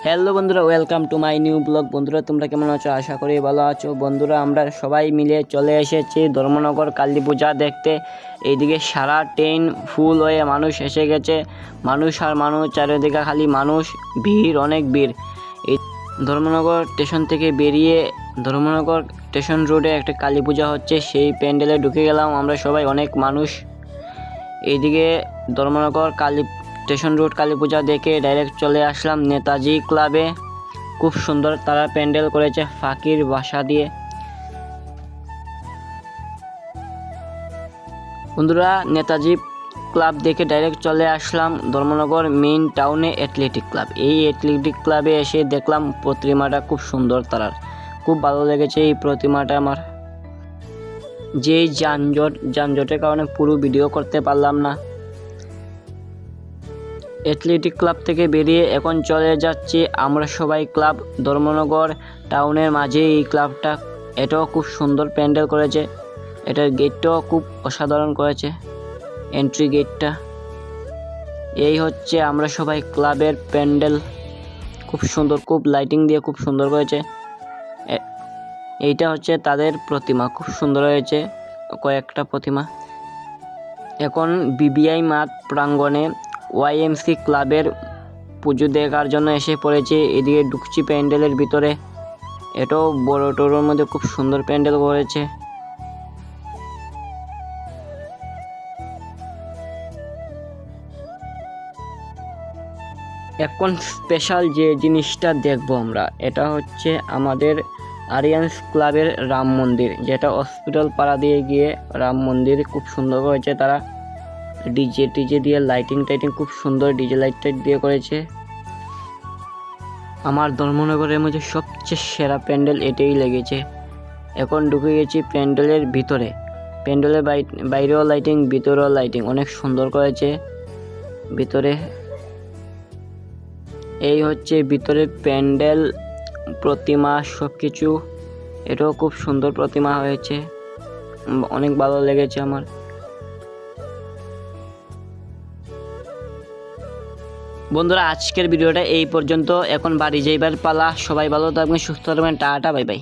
Hello বন্ধুরা, welcome to my new blog. বন্ধুরা, তোমরা কেমন আছো? আশা করি ভালো আছো। বন্ধুরা, আমরা সবাই মিলে চলে এসেছি ধর্মনগর কালী পূজা দেখতে। এইদিকে সারা ট্রেন ফুল হয়ে মানুষ এসে গেছে। মানুষ আর মানুষ, চারিদিকে খালি মানুষ, ভিড়, অনেক ভিড়। এই ধর্মনগর স্টেশন থেকে বেরিয়ে ধর্মনগর স্টেশন রোডে একটা কালী পূজা হচ্ছে, সেই প্যান্ডেলে ঢুকে গেলাম আমরা সবাই, অনেক মানুষ। এইদিকে ধর্মনগর স্টেশন রোড কালী পূজা দেখে ডাইরেক্ট চলে আসলাম নেতাজি ক্লাবে। খুব সুন্দর তারা প্যান্ডেল করেছে ফাঁকির বাসা দিয়ে। বন্ধুরা, নেতাজি ক্লাব দেখে ডাইরেক্ট চলে আসলাম ধর্মনগর মেইন টাউনে অ্যাথলেটিক ক্লাব। এই অ্যাথলেটিক ক্লাবে এসে দেখলাম প্রতিমাটা খুব সুন্দর তারার, খুব ভালো লেগেছে এই প্রতিমাটা আমার। যেই যানজটের কারণে পুরো ভিডিও করতে পারলাম না। অ্যাথলেটিক ক্লাব থেকে বেরিয়ে এখন চলে যাচ্ছি আমরা সবাই ক্লাব ধর্মনগর টাউনের মাঝে। এই ক্লাবটা এটাও খুব সুন্দর প্যান্ডেল করেছে, এটার গেটটাও খুব অসাধারণ করেছে, এন্ট্রি গেটটা। এই হচ্ছে আমরা সবাই ক্লাবের প্যান্ডেল, খুব সুন্দর, খুব লাইটিং দিয়ে খুব সুন্দর করেছে। এইটা হচ্ছে তাদের প্রতিমা, খুব সুন্দর হয়েছে কয়েকটা প্রতিমা। এখন বিবিআই মাঠ প্রাঙ্গণে ওয়াইএমসি ক্লাবের পুজো দেখার জন্য এসে পড়েছে। এদিকে ঢুকছি প্যান্ডেলের ভিতরে। এটাও বড় টোটোর মধ্যে খুব সুন্দর প্যান্ডেল করেছে। এখন স্পেশাল যে জিনিসটা দেখবো আমরা, এটা হচ্ছে আমাদের আরিয়ান্স ক্লাবের রাম মন্দির, যেটা হসপিটাল পাড়া দিয়ে গিয়ে রাম মন্দির খুব সুন্দর করেছে তারা। ডিজে দিয়ে লাইটিং খুব সুন্দর ডিজে লাইট দিয়ে করেছে। আমার ধর্মনগরের মধ্যে সবচেয়ে সেরা প্যান্ডেল এটাই লেগেছে। এখন ঢুকে গেছি প্যান্ডেলের ভিতরে। প্যান্ডেলের বাইরেও লাইটিং, ভিতরেও লাইটিং, অনেক সুন্দর করেছে ভিতরে। এই হচ্ছে ভিতরে প্যান্ডেল, প্রতিমা, সব কিছু। এটাও খুব সুন্দর প্রতিমা হয়েছে, অনেক ভালো লেগেছে আমার। বন্ধুরা, আজকের ভিডিওটা এই পর্যন্ত। এখন বাড়ি যাইবার পালা। সবাই ভালো থাকবেন, সুস্থ থাকবেন। Tata, bye bye.